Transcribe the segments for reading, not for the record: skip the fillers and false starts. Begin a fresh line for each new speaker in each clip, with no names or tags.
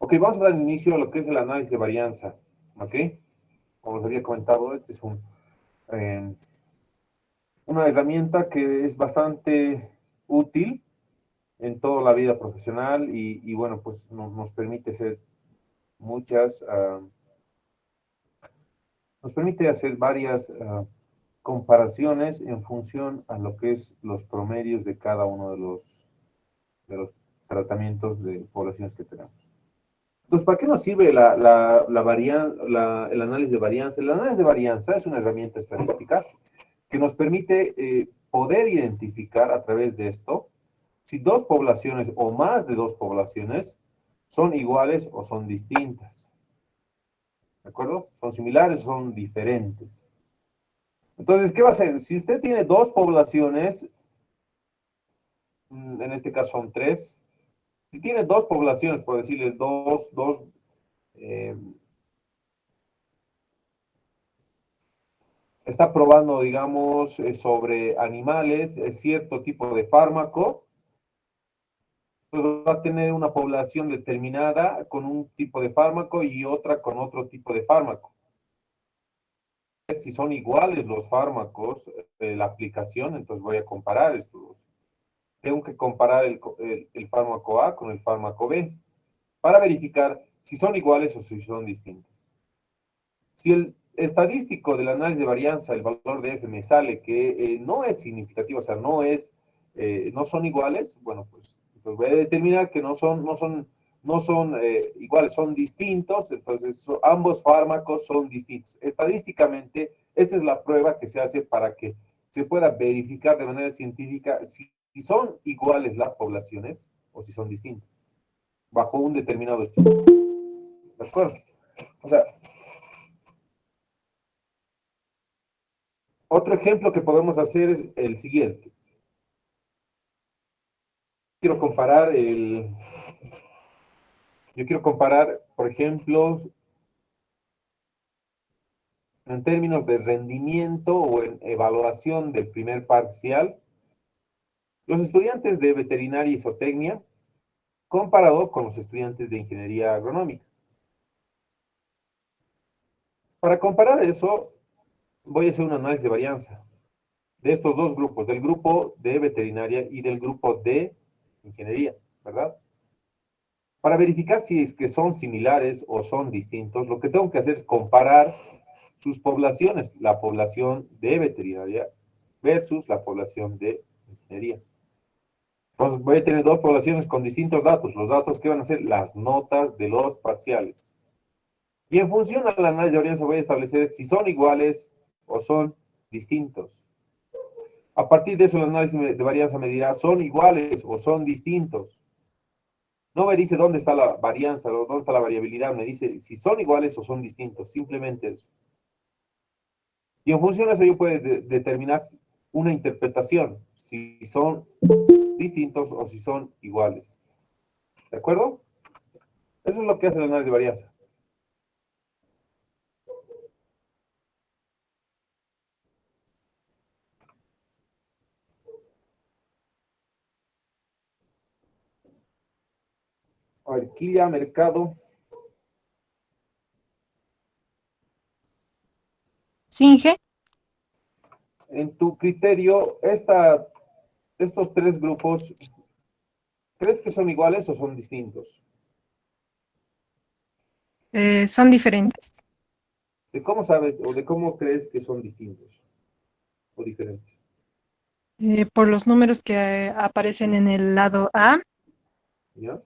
Ok, vamos a dar inicio a lo que es el análisis de varianza. Ok, como les había comentado, este es eh, una herramienta que es bastante útil en toda la vida profesional y bueno, pues nos permite hacer muchas, nos permite hacer varias comparaciones en función a lo que es los promedios de cada uno de los tratamientos de poblaciones que tenemos. Entonces, ¿para qué nos sirve el análisis de varianza? El análisis de varianza es una herramienta estadística que nos permite poder identificar a través de esto si dos poblaciones o más de dos poblaciones son iguales o son distintas. ¿De acuerdo? Son similares o son diferentes. Entonces, ¿qué va a hacer? Si usted tiene dos poblaciones, en este caso son tres, si tiene dos poblaciones, por decirles eh, está probando, digamos, sobre animales, cierto tipo de fármaco, pues va a tener una población determinada con un tipo de fármaco y otra con otro tipo de fármaco. Si son iguales los fármacos, la aplicación, entonces voy a comparar estos dos. Tengo que comparar el fármaco A con el fármaco B para verificar si son iguales o si son distintos. Si el estadístico del análisis de varianza, el valor de F me sale que no es significativo, o sea, no son iguales, bueno, pues voy a determinar que no son iguales, son distintos, entonces ambos fármacos son distintos. Estadísticamente, esta es la prueba que se hace para que se pueda verificar de manera científica si son iguales las poblaciones o si son distintas, bajo un determinado estudio. ¿De acuerdo? O sea, otro ejemplo que podemos hacer es el siguiente. Quiero comparar yo quiero comparar, por ejemplo, en términos de rendimiento o en evaluación del primer parcial, los estudiantes de veterinaria y zootecnia comparado con los estudiantes de ingeniería agronómica. Para comparar eso, voy a hacer un análisis de varianza de estos dos grupos, del grupo de veterinaria y del grupo de ingeniería, ¿verdad? Para verificar si es que son similares o son distintos, lo que tengo que hacer es comparar sus poblaciones, la población de veterinaria versus la población de ingeniería. Entonces voy a tener dos poblaciones con distintos datos. Los datos que van a ser las notas de los parciales. Y en función al análisis de varianza voy a establecer si son iguales o son distintos. A partir de eso el análisis de varianza me dirá son iguales o son distintos. No me dice dónde está la varianza, dónde está la variabilidad, me dice si son iguales o son distintos, simplemente eso. Y en función de eso yo puedo determinar una interpretación, si son distintos o si son iguales. ¿De acuerdo? Eso es lo que hace el análisis de varianza. A ver, Quilla, mercado.
Singe,
En tu criterio, estos tres grupos, ¿crees que son iguales o son distintos?
son diferentes.
¿De cómo sabes o de cómo crees que son distintos o diferentes?
Por los números que aparecen en el lado A,
¿Ya?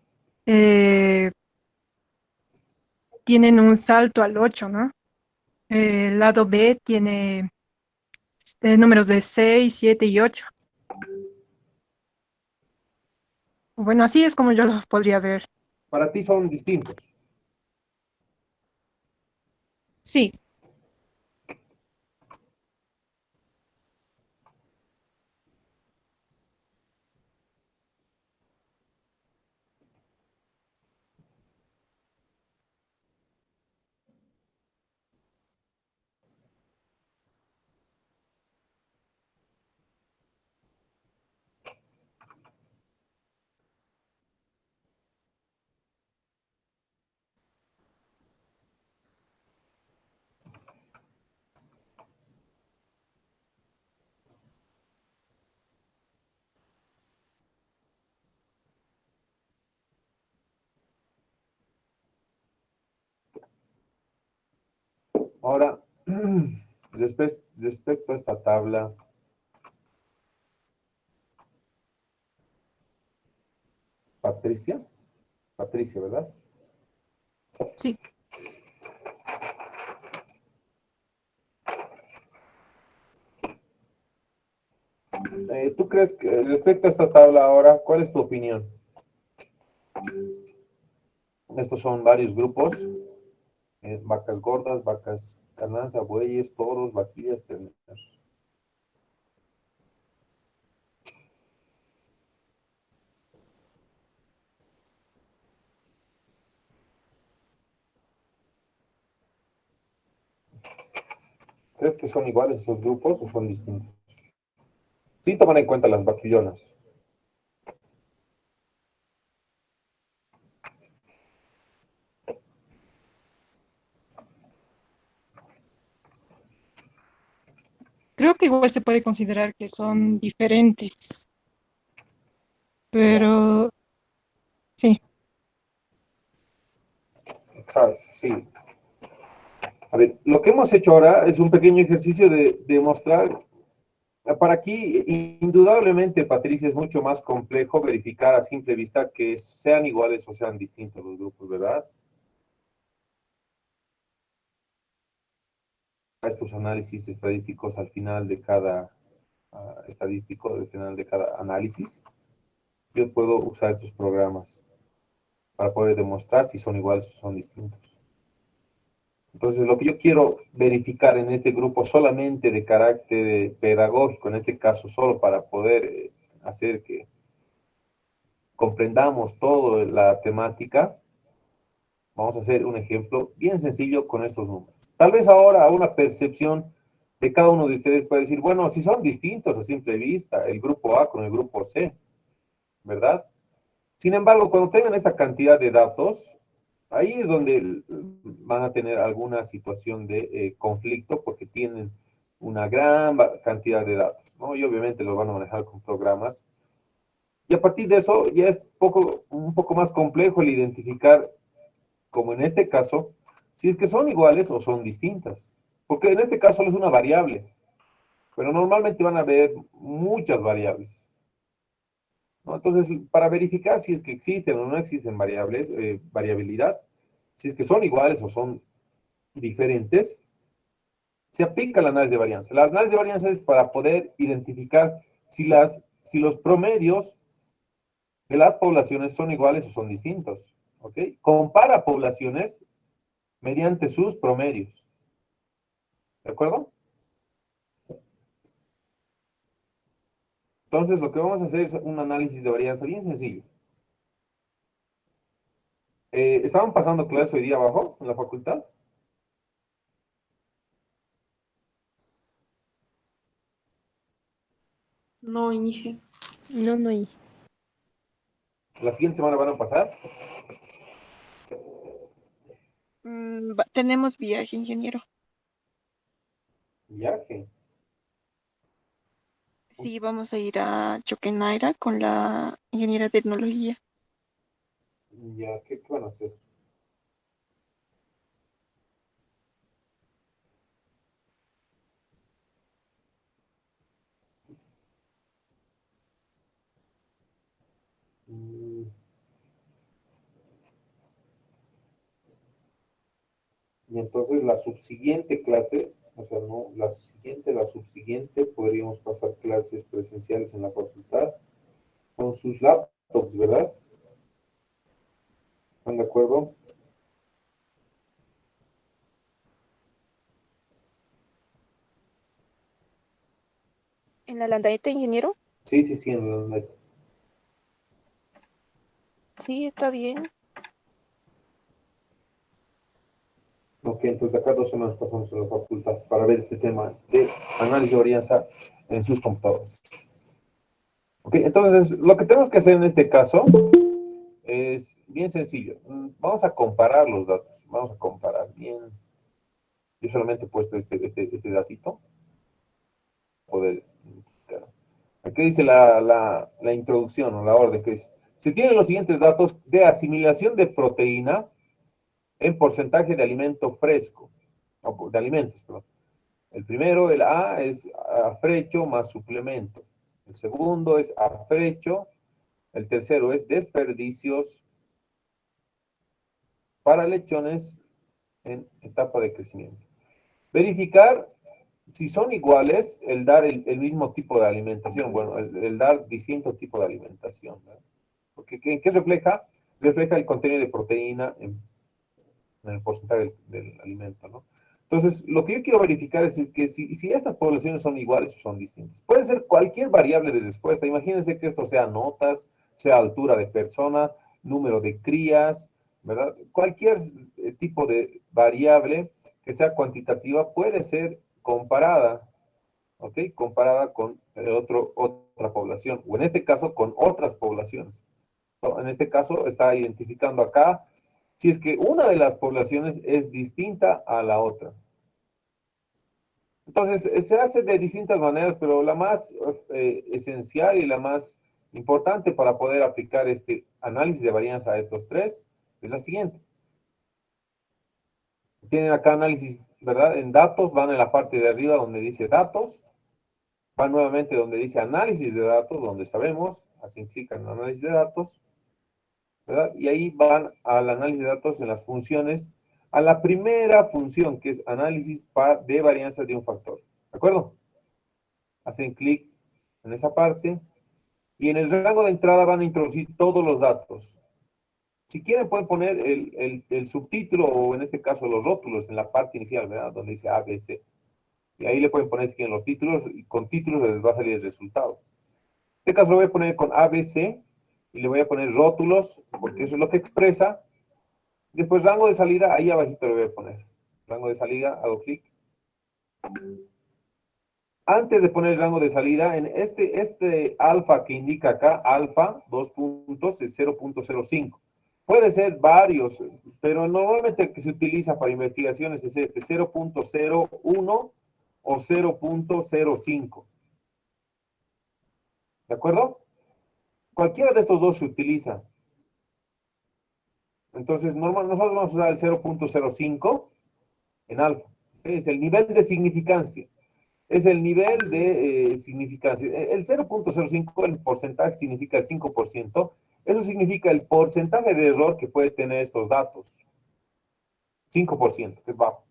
eh, tienen un salto al 8, ¿no? El lado B tiene números de 6, 7 y 8. Bueno, así es como yo los podría ver.
Para ti son distintos.
Sí,
Ahora, respecto a esta tabla, Patricia, ¿verdad?
Sí,
¿Tú crees que respecto a esta tabla ahora, cuál es tu opinión? Estos son varios grupos, vacas gordas, vacas carnaza, bueyes, toros, vaquillas, terneros. ¿Crees que son iguales esos grupos o son distintos? Sí, toman en cuenta las vaquillonas.
creo que igual se puede considerar que son diferentes,
Ya,
pero sí,
claro, sí. A ver, lo que hemos hecho ahora es un pequeño ejercicio de mostrar. Para aquí, indudablemente, Patricia, es mucho más complejo verificar a simple vista que sean iguales o sean distintos los grupos, ¿verdad? Estos análisis estadísticos al final de cada estadístico, al final de cada análisis, yo puedo usar estos programas para poder demostrar si son iguales o son distintos. Entonces, lo que yo quiero verificar en este grupo solamente de carácter pedagógico, en este caso solo para poder hacer que comprendamos toda la temática, vamos a hacer un ejemplo bien sencillo con estos números. Tal vez ahora una percepción de cada uno de ustedes puede decir, bueno, si son distintos a simple vista, el grupo A con el grupo C, ¿verdad? Sin embargo, cuando tengan esta cantidad de datos, ahí es donde van a tener alguna situación de conflicto porque tienen una gran cantidad de datos, ¿no? Y obviamente lo van a manejar con programas. Y a partir de eso ya es un poco más complejo el identificar, como en este caso, si es que son iguales o son distintas. Porque en este caso solo es una variable, pero normalmente van a haber muchas variables, ¿no? Entonces, para verificar si es que existen o no existen variables, variabilidad, si es que son iguales o son diferentes, se aplica el análisis de varianza. El análisis de varianza es para poder identificar si los promedios de las poblaciones son iguales o son distintos. ¿Ok? Compara poblaciones mediante sus promedios. ¿De acuerdo? Entonces, lo que vamos a hacer es un análisis de varianza bien sencillo. ¿Estaban pasando clases hoy día abajo en la facultad?
No, Inge.
No, no hay.
¿La siguiente semana van a pasar?
Tenemos viaje, ingeniero.
Viaje.
Sí, vamos a ir a Choquenaira con la ingeniera de tecnología.
Ya, ¿qué van a hacer? Mm, Y entonces la subsiguiente clase, o sea, no la siguiente, la subsiguiente, podríamos pasar clases presenciales en la facultad con sus laptops, ¿verdad? ¿Están de acuerdo?
¿En la Landadita, ingeniero?
Sí, sí, sí, en la.
Sí, está bien.
Ok, entonces de acá 2 semanas pasamos a la facultad para ver este tema de análisis de varianza en sus computadores. Ok, entonces lo que tenemos que hacer en este caso es bien sencillo. Vamos a comparar los datos. Vamos a comparar bien. Yo solamente he puesto este datito. Poder. Aquí dice la introducción o la orden que dice. Se tienen los siguientes datos de asimilación de proteína en porcentaje de alimento fresco. o de alimentos, perdón. El primero, el A, es afrecho más suplemento. El segundo es afrecho. El tercero es desperdicios para lechones en etapa de crecimiento. Verificar si son iguales el dar el mismo tipo de alimentación, bueno, el dar distinto tipo de alimentación, ¿verdad? Porque ¿qué refleja? Refleja el contenido de proteína en el porcentaje del alimento, ¿no? Entonces, lo que yo quiero verificar es que si estas poblaciones son iguales o son distintas. Puede ser cualquier variable de respuesta. Imagínense que esto sea notas, sea altura de persona, número de crías, ¿verdad? Cualquier tipo de variable que sea cuantitativa puede ser comparada, ¿ok? Comparada con otra población, o en este caso con otras poblaciones. En este caso está identificando acá si es que una de las poblaciones es distinta a la otra. Entonces, se hace de distintas maneras, pero la más esencial y la más importante para poder aplicar este análisis de varianza a estos tres es la siguiente. Tienen acá análisis, ¿verdad? En datos, van en la parte de arriba donde dice datos, van nuevamente donde dice análisis de datos, donde sabemos, hacen clic en análisis de datos, ¿verdad? Y ahí van al análisis de datos en las funciones, a la primera función, que es análisis de varianza de un factor. ¿De acuerdo? Hacen clic en esa parte y en el rango de entrada van a introducir todos los datos. Si quieren pueden poner el subtítulo o en este caso los rótulos en la parte inicial, ¿verdad? Donde dice A, B, C. Y ahí le pueden poner si quieren los títulos y con títulos les va a salir el resultado. En este caso lo voy a poner con A, B, C y le voy a poner rótulos porque eso es lo que expresa. Después rango de salida, ahí abajito le voy a poner. Rango de salida, hago clic. Antes de poner el rango de salida, en este alfa que indica acá, alfa, 2 puntos, es 0.05. Puede ser varios, pero normalmente el que se utiliza para investigaciones es este, 0.01 o 0.05. ¿De acuerdo? Cualquiera de estos dos se utiliza. Entonces, nosotros vamos a usar el 0.05 en alfa. Es el nivel de significancia. Es el nivel de significancia. El 0.05, el porcentaje significa el 5%. Eso significa el porcentaje de error que puede tener estos datos. 5%, que es bajo.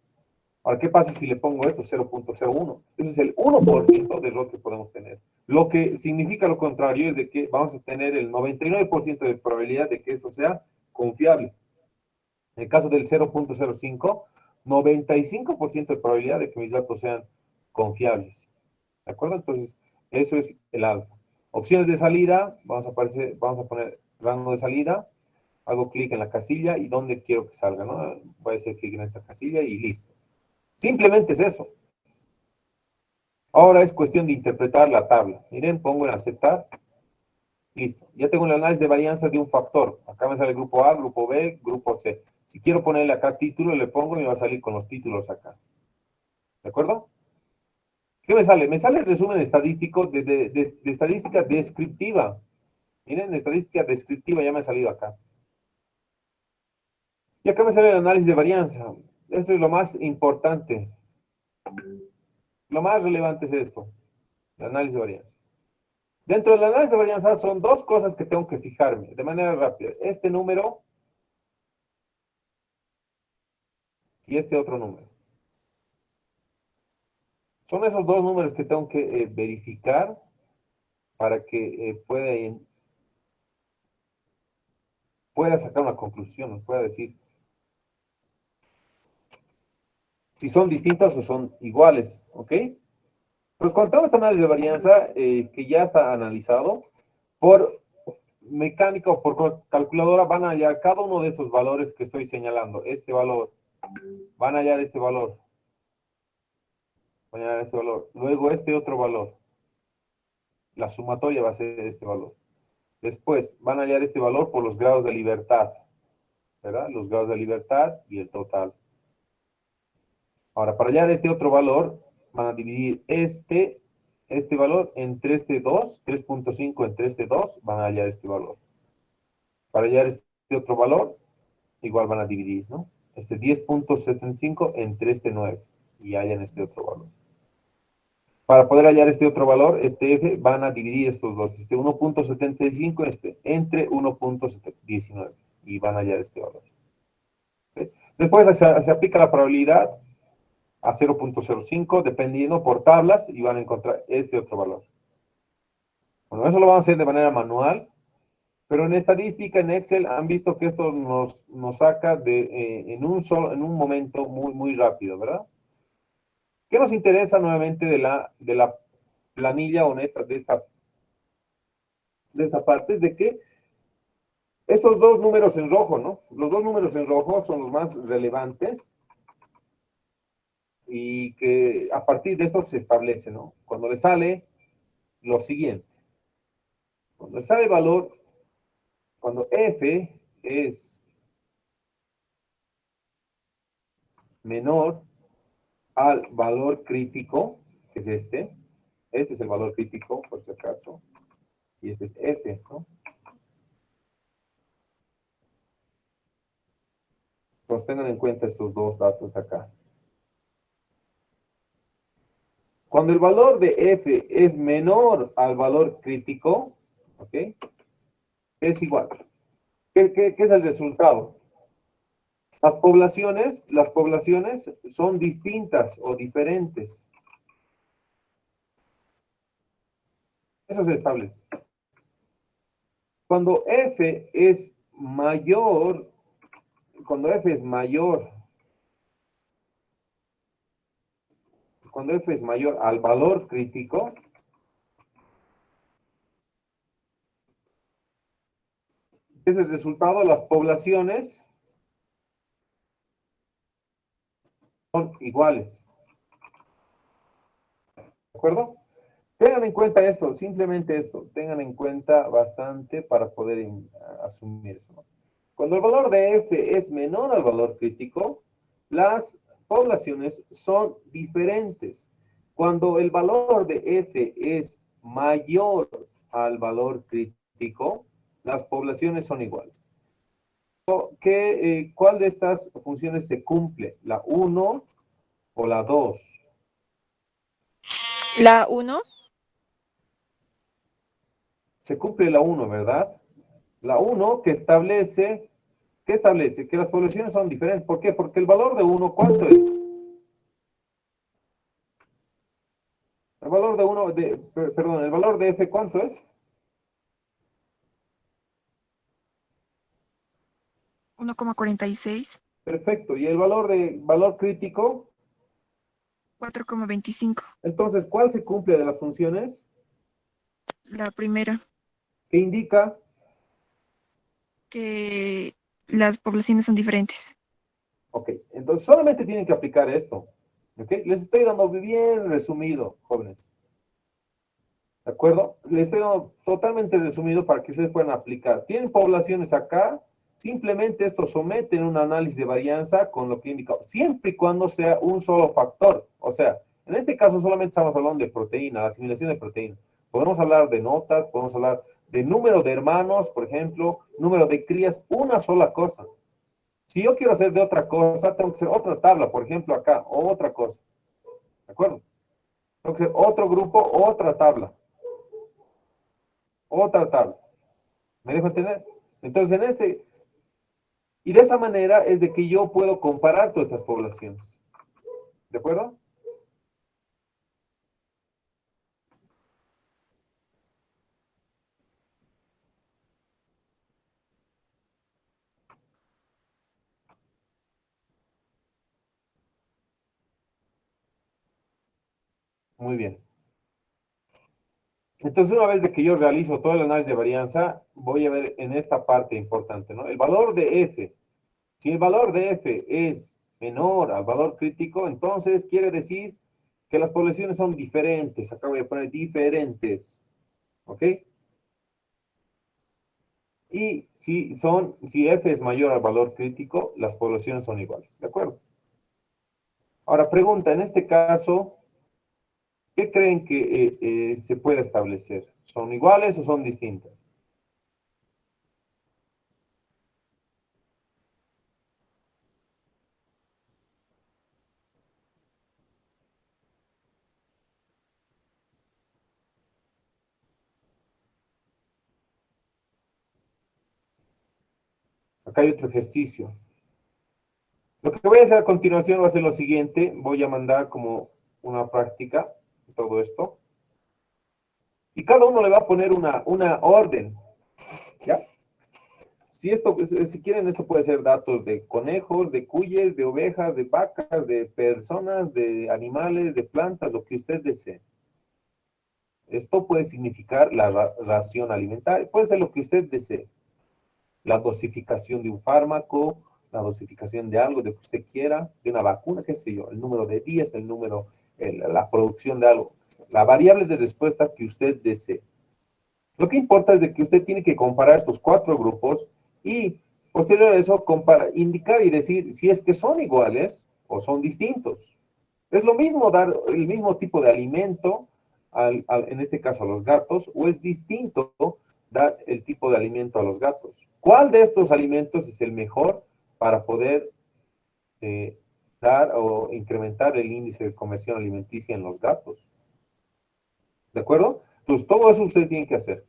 Ahora, ¿qué pasa si le pongo esto 0.01? Ese es el 1% de error que podemos tener. Lo que significa lo contrario es de que vamos a tener el 99% de probabilidad de que esto sea confiable. En el caso del 0.05, 95% de probabilidad de que mis datos sean confiables. ¿De acuerdo? Entonces, eso es el alfa. Opciones de salida, vamos a poner rango de salida, hago clic en la casilla y donde quiero que salga, ¿no? Voy a hacer clic en esta casilla y listo. Simplemente es eso. Ahora es cuestión de interpretar la tabla. Miren, pongo en aceptar. Listo. Ya tengo el análisis de varianza de un factor. Acá me sale el grupo A, grupo B, grupo C. Si quiero ponerle acá título, le pongo y me va a salir con los títulos acá. ¿De acuerdo? ¿Qué me sale? Me sale el resumen estadístico de estadística descriptiva. Miren, estadística descriptiva ya me ha salido acá. Y acá me sale el análisis de varianza. Esto es lo más importante. Lo más relevante es esto, el análisis de varianza. Dentro del análisis de varianza son dos cosas que tengo que fijarme de manera rápida. Este número y este otro número. Son esos dos números que tengo que verificar para que pueda sacar una conclusión, pueda decir si son distintas o son iguales, ¿ok? Pues cuando tengo este análisis de varianza que ya está analizado, por mecánica o por calculadora van a hallar cada uno de estos valores que estoy señalando. Este valor, van a hallar este valor, van a hallar este valor. Luego este otro valor. La sumatoria va a ser este valor. Después van a hallar este valor por los grados de libertad, ¿verdad? Los grados de libertad y el total. Ahora, para hallar este otro valor, van a dividir este valor entre este 2, 3.5 entre este 2, van a hallar este valor. Para hallar este otro valor, igual van a dividir, ¿no? este 10.75 entre este 9 y hallan este otro valor. Para poder hallar este otro valor, este F, van a dividir estos dos, este 1.75 entre 1.19 y van a hallar este valor. ¿Okay? Después se aplica la probabilidad a 0.05 dependiendo por tablas y van a encontrar este otro valor. Bueno, eso lo vamos a hacer de manera manual, pero en estadística, en Excel, han visto que esto nos saca en un momento muy rápido, ¿verdad? ¿Qué nos interesa nuevamente de la planilla honesta de esta parte? Es de que estos dos números en rojo, ¿no? Los dos números en rojo son los más relevantes y que a partir de esto se establece, ¿no? Cuando le sale lo siguiente. Cuando le sale valor, cuando F es menor al valor crítico, que es este es el valor crítico, por si acaso, y este es F, ¿no? Entonces tengan en cuenta estos dos datos de acá. Cuando el valor de F es menor al valor crítico, ¿ok? Es igual. ¿Qué es el resultado? Las poblaciones son distintas o diferentes. Eso se establece. Cuando F es mayor, cuando F es mayor, cuando F es mayor al valor crítico, es el resultado, las poblaciones son iguales. ¿De acuerdo? Tengan en cuenta esto, simplemente esto, tengan en cuenta bastante para poder asumir eso, ¿no? Cuando el valor de F es menor al valor crítico, las poblaciones son diferentes. Cuando el valor de F es mayor al valor crítico, las poblaciones son iguales. ¿Cuál de estas funciones se cumple? ¿La 1 o la 2?
La 1.
Se cumple la 1, ¿verdad? La 1 que establece, ¿qué establece? Que las poblaciones son diferentes. ¿Por qué? Porque el valor de 1, ¿cuánto es? El valor de 1, perdón, el valor de F, ¿cuánto es?
1,46.
Perfecto. ¿Y el valor crítico?
4,25.
Entonces, ¿cuál se cumple de las funciones?
La primera,
¿Qué indica?
que las poblaciones son diferentes.
Ok, entonces solamente tienen que aplicar esto. ¿Ok? Les estoy dando bien resumido, jóvenes. ¿De acuerdo? Les estoy dando totalmente resumido para que ustedes puedan aplicar. Tienen poblaciones acá, simplemente esto someten un análisis de varianza con lo que indica, siempre y cuando sea un solo factor. O sea, en este caso solamente estamos hablando de proteína, la asimilación de proteína. Podemos hablar de notas, podemos hablar de número de hermanos, por ejemplo, número de crías, una sola cosa. Si yo quiero hacer de otra cosa, tengo que hacer otra tabla, por ejemplo, acá, o otra cosa. ¿De acuerdo? Tengo que hacer otro grupo, otra tabla. Otra tabla. ¿Me dejo entender? Entonces, y de esa manera es de que yo puedo comparar todas estas poblaciones. ¿De acuerdo? Muy bien. Entonces, una vez de que yo realizo todo el análisis de varianza, voy a ver en esta parte importante, ¿no? El valor de F. Si el valor de F es menor al valor crítico, entonces quiere decir que las poblaciones son diferentes. Acá voy a poner diferentes. ¿Ok? Y si F es mayor al valor crítico, las poblaciones son iguales. ¿De acuerdo? Ahora, pregunta, en este caso, ¿qué creen que se puede establecer? ¿Son iguales o son distintas? Acá hay otro ejercicio. Lo que voy a hacer a continuación va a ser lo siguiente. Voy a mandar como una práctica todo esto. Y cada uno le va a poner una orden. ¿Ya? Si quieren, esto puede ser datos de conejos, de cuyes, de ovejas, de vacas, de personas, de animales, de plantas, lo que usted desee. Esto puede significar la ración alimentaria, puede ser lo que usted desee. La dosificación de un fármaco, la dosificación de algo, de lo que usted quiera, de una vacuna, qué sé yo, el número de días, la producción de algo. La variable de respuesta que usted desee. Lo que importa es de que usted tiene que comparar estos cuatro grupos y posterior a eso indicar y decir si es que son iguales o son distintos. Es lo mismo dar el mismo tipo de alimento, en este caso a los gatos, o es distinto dar el tipo de alimento a los gatos. ¿Cuál de estos alimentos es el mejor para poder dar o incrementar el índice de conversión alimenticia en los gatos? ¿De acuerdo? Entonces, todo eso usted tiene que hacer.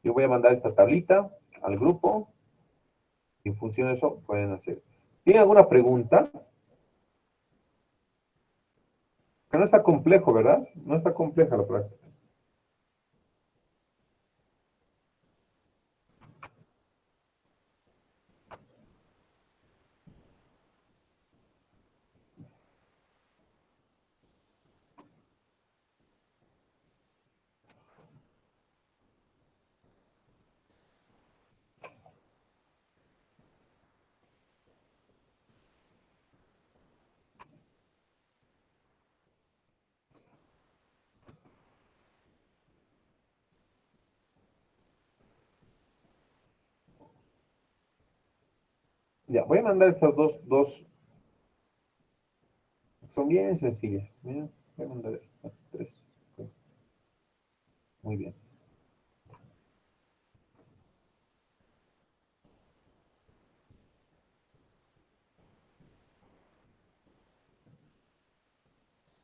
Yo voy a mandar esta tablita al grupo. Y en función de eso, pueden hacer. ¿Tiene alguna pregunta? Que no está complejo, ¿verdad? No está compleja la práctica. Ya, voy a mandar estas dos. Son bien sencillas. Miren, voy a mandar estas tres. Muy bien.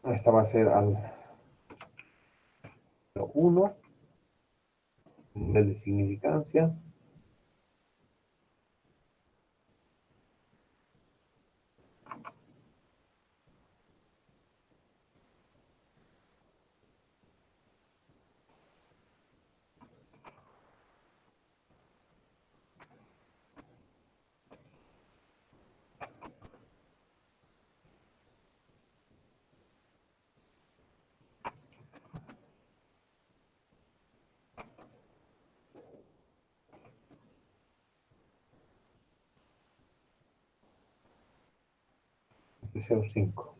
Esta va a ser al 1, nivel de significancia. De 0,5.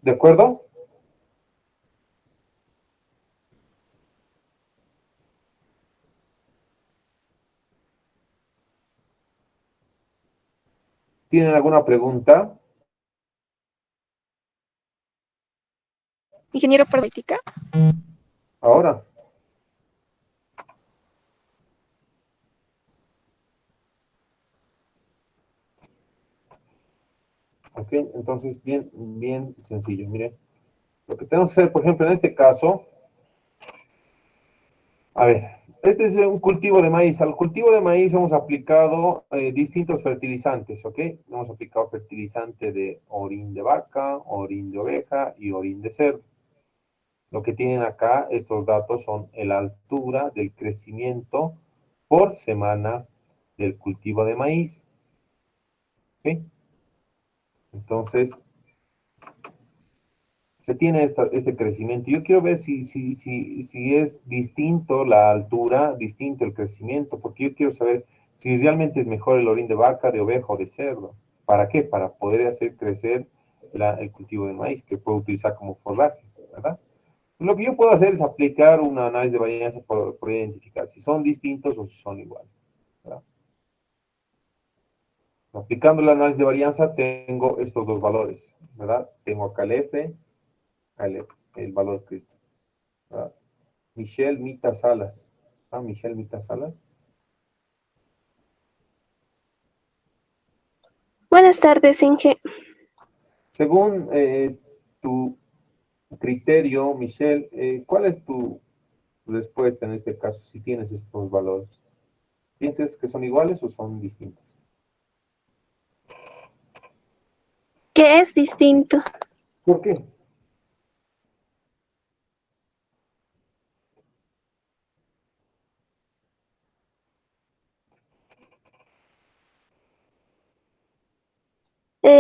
¿De acuerdo? ¿Tienen alguna pregunta?
Ingeniero política.
Ahora. Ok, entonces bien sencillo. Miren, lo que tenemos que hacer, por ejemplo, en este caso, a ver, este es un cultivo de maíz. Al cultivo de maíz hemos aplicado distintos fertilizantes, ¿ok? Hemos aplicado fertilizante de orín de vaca, orín de oveja y orín de cerdo. Lo que tienen acá, estos datos son la altura del crecimiento por semana del cultivo de maíz, ¿ok? Entonces, se tiene este crecimiento. Yo quiero ver si es distinto la altura, distinto el crecimiento, porque yo quiero saber si realmente es mejor el orín de vaca, de oveja o de cerdo. ¿Para qué? Para poder hacer crecer el cultivo de maíz, que puedo utilizar como forraje, ¿verdad? Lo que yo puedo hacer es aplicar un análisis de varianza por identificar si son distintos o si son iguales, ¿verdad? Aplicando el análisis de varianza tengo estos dos valores, ¿verdad? Tengo acá el F, el valor crítico. ¿Verdad? Michelle Mita Salas. Ah, Michelle Mita Salas.
Buenas tardes, Inge.
Según tu criterio, Michelle, ¿cuál es tu respuesta en este caso si tienes estos valores? ¿Piensas que son iguales o son distintos?
¿Qué es distinto?
¿Por qué?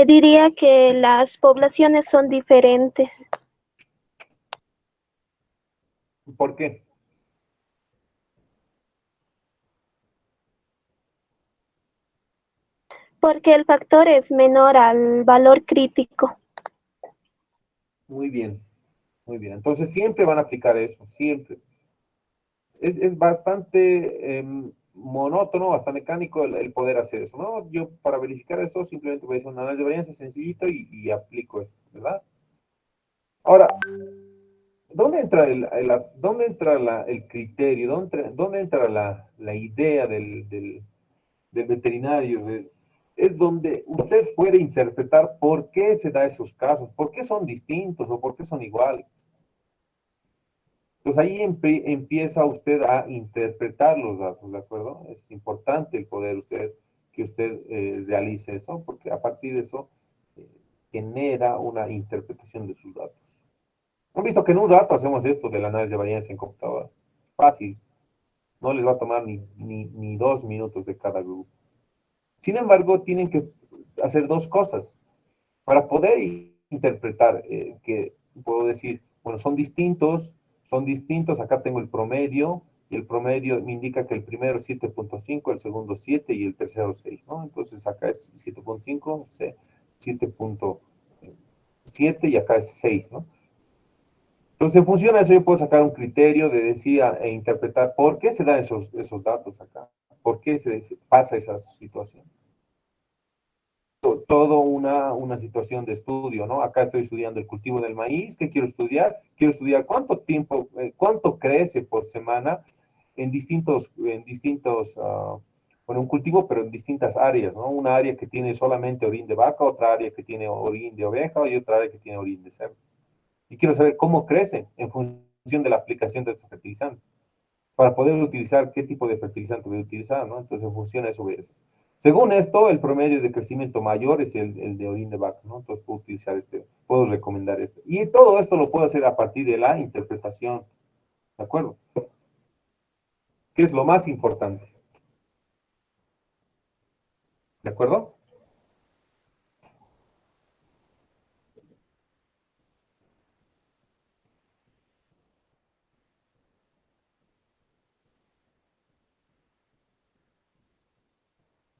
Diría que las poblaciones son diferentes,
¿Por qué?
porque el factor es menor al valor crítico.
Muy bien, muy bien. Entonces siempre van a aplicar eso, siempre. Es bastante monótono, bastante mecánico el poder hacer eso, ¿no? Yo para verificar eso simplemente voy a hacer un análisis de varianza sencillito y aplico esto, ¿verdad? Ahora, ¿dónde entra dónde entra el criterio? ¿Dónde entra la idea del veterinario? Es donde usted puede interpretar por qué se da esos casos, por qué son distintos o por qué son iguales. Pues ahí empieza usted a interpretar los datos, ¿de acuerdo? Es importante el poder que usted realice eso, porque a partir de eso eh, genera una interpretación de sus datos. Han visto que en un rato hacemos esto del análisis de varianza en computadora. Fácil, no les va a tomar ni 2 minutos de cada grupo. Sin embargo, tienen que hacer dos cosas. Para poder interpretar, que puedo decir, bueno, son distintos, acá tengo el promedio, y el promedio me indica que el primero es 7.5, el segundo 7 y el tercero 6, ¿no? Entonces acá es 7.5, 7.7 y acá es 6, ¿no? Entonces, en función de eso, yo puedo sacar un criterio de decir e interpretar por qué se dan esos datos acá, por qué pasa esa situación. Todo una situación de estudio, ¿no? Acá estoy estudiando el cultivo del maíz. ¿Qué quiero estudiar? Quiero estudiar cuánto tiempo, cuánto crece por semana bueno, un cultivo, pero en distintas áreas, ¿no? Una área que tiene solamente orín de vaca, otra área que tiene orín de oveja y otra área que tiene orín de cerdo. Y quiero saber cómo crece en función de la aplicación de estos fertilizantes, para poder utilizar qué tipo de fertilizante voy a utilizar, ¿no? Entonces, en función de eso voy a hacer. Según esto, el promedio de crecimiento mayor es el de orín de vaca, ¿no? Entonces puedo utilizar puedo recomendar esto. Y todo esto lo puedo hacer a partir de la interpretación, ¿de acuerdo? ¿Qué es lo más importante? ¿De acuerdo?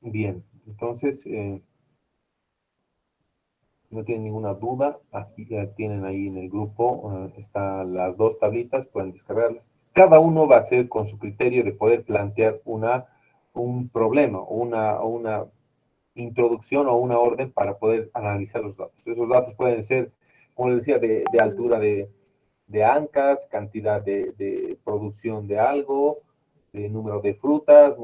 Bien, entonces, no tienen ninguna duda, aquí ya tienen ahí en el grupo, están las dos tablitas, pueden descargarlas. Cada uno va a hacer con su criterio de poder plantear un problema o una introducción o una orden para poder analizar los datos. Esos datos pueden ser, como les decía, de altura de ancas, cantidad de producción de algo, de número de frutas,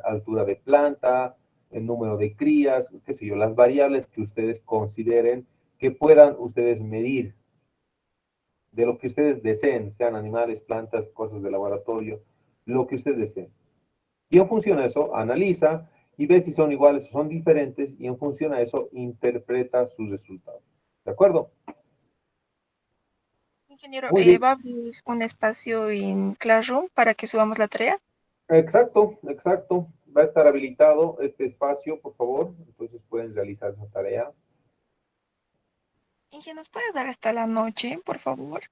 altura de planta, el número de crías, qué sé yo, las variables que ustedes consideren que puedan ustedes medir de lo que ustedes deseen, sean animales, plantas, cosas de laboratorio, lo que ustedes deseen. Y en función a eso, analiza y ve si son iguales o son diferentes y en función a eso, interpreta sus resultados. ¿De acuerdo?
Ingeniero,
Muy bien.
¿va a abrir un espacio en Classroom para que subamos la tarea?
Exacto, exacto. Va a estar habilitado este espacio, por favor. Entonces pueden realizar esa tarea.
Inge, ¿nos puede dar hasta la noche, por favor?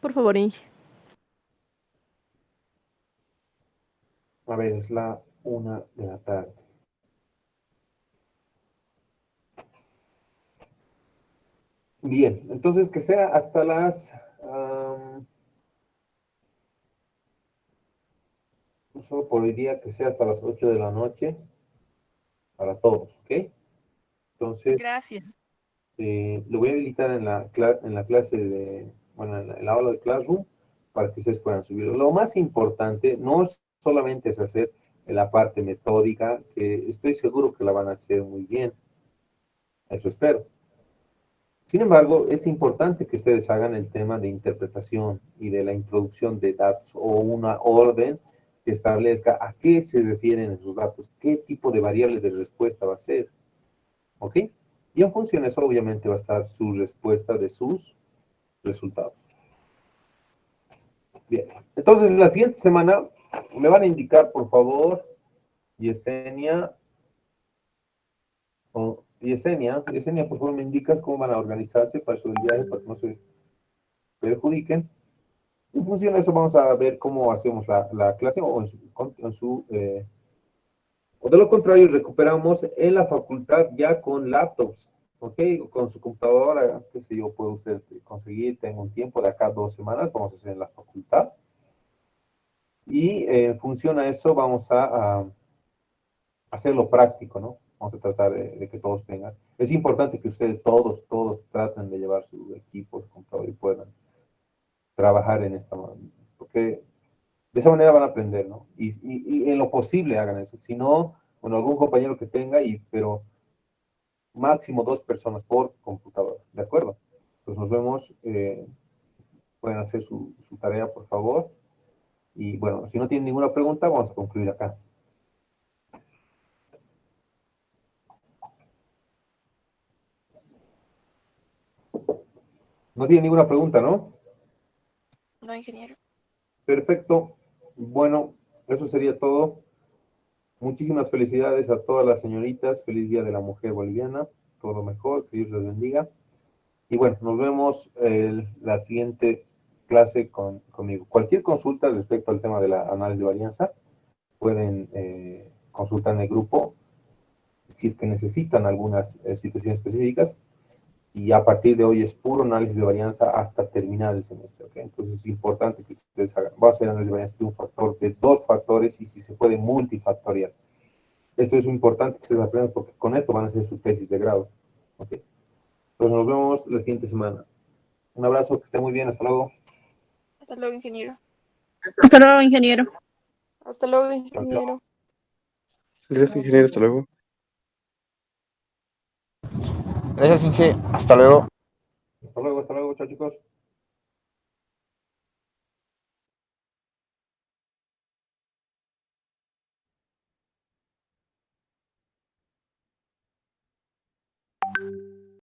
Por favor, Inge.
A ver, es la 1 de la tarde. Bien, entonces que sea hasta solo por el día, que sea hasta las 8 de la noche para todos, ¿ok? Entonces,
Gracias.
lo voy a habilitar en la clase bueno, en la aula de Classroom para que ustedes puedan subirlo. Lo más importante no es solamente es hacer en la parte metódica, que estoy seguro que la van a hacer muy bien. Eso espero. Sin embargo, es importante que ustedes hagan el tema de interpretación y de la introducción de datos o una orden que establezca a qué se refieren esos datos, qué tipo de variable de respuesta va a ser. ¿Ok? Y en función de eso, obviamente, va a estar su respuesta de sus resultados. Bien. Entonces, la siguiente semana me van a indicar, por favor, Yesenia, Yesenia, por favor, me indicas cómo van a organizarse para eso del viaje, para que no se perjudiquen. En función de eso, vamos a ver cómo hacemos la clase o de lo contrario, recuperamos en la facultad ya con laptops, ¿ok? Con su computadora, qué sé yo, puede usted conseguir, tengo un tiempo de acá a 2 semanas, vamos a hacer en la facultad. Y en función a eso, vamos a hacerlo práctico, ¿no? Vamos a tratar de que todos tengan. Es importante que ustedes todos traten de llevar su equipo, su computador y puedan trabajar en esta manera, porque de esa manera van a aprender, ¿no? Y en lo posible hagan eso. Si no, bueno, algún compañero que tenga, pero máximo 2 personas por computadora, ¿de acuerdo? Pues nos vemos, pueden hacer su tarea, por favor. Y bueno, si no tienen ninguna pregunta, vamos a concluir acá. No tienen ninguna pregunta, ¿no?
No, ingeniero.
Perfecto. Bueno, eso sería todo. Muchísimas felicidades a todas las señoritas. Feliz Día de la Mujer Boliviana. Todo lo mejor. Que Dios les bendiga. Y bueno, nos vemos la siguiente clase conmigo. Cualquier consulta respecto al tema de la análisis de varianza, pueden consultar en el grupo si es que necesitan algunas situaciones específicas. Y a partir de hoy es puro análisis de varianza hasta terminar el semestre, ¿ok? Entonces es importante que ustedes hagan, va a ser análisis de varianza de un factor, de 2 factores y si se puede multifactorial. Esto es muy importante que ustedes aprendan porque con esto van a hacer su tesis de grado, ¿ok? Entonces nos vemos la siguiente semana. Un abrazo, que esté muy bien, hasta luego.
Hasta luego, ingeniero.
Hasta luego, ingeniero.
Hasta luego,
Chao, chao.
ingeniero.
Gracias, ingeniero. Hasta luego.
Gracias, Inge. Hasta luego.
Hasta luego, chao chicos.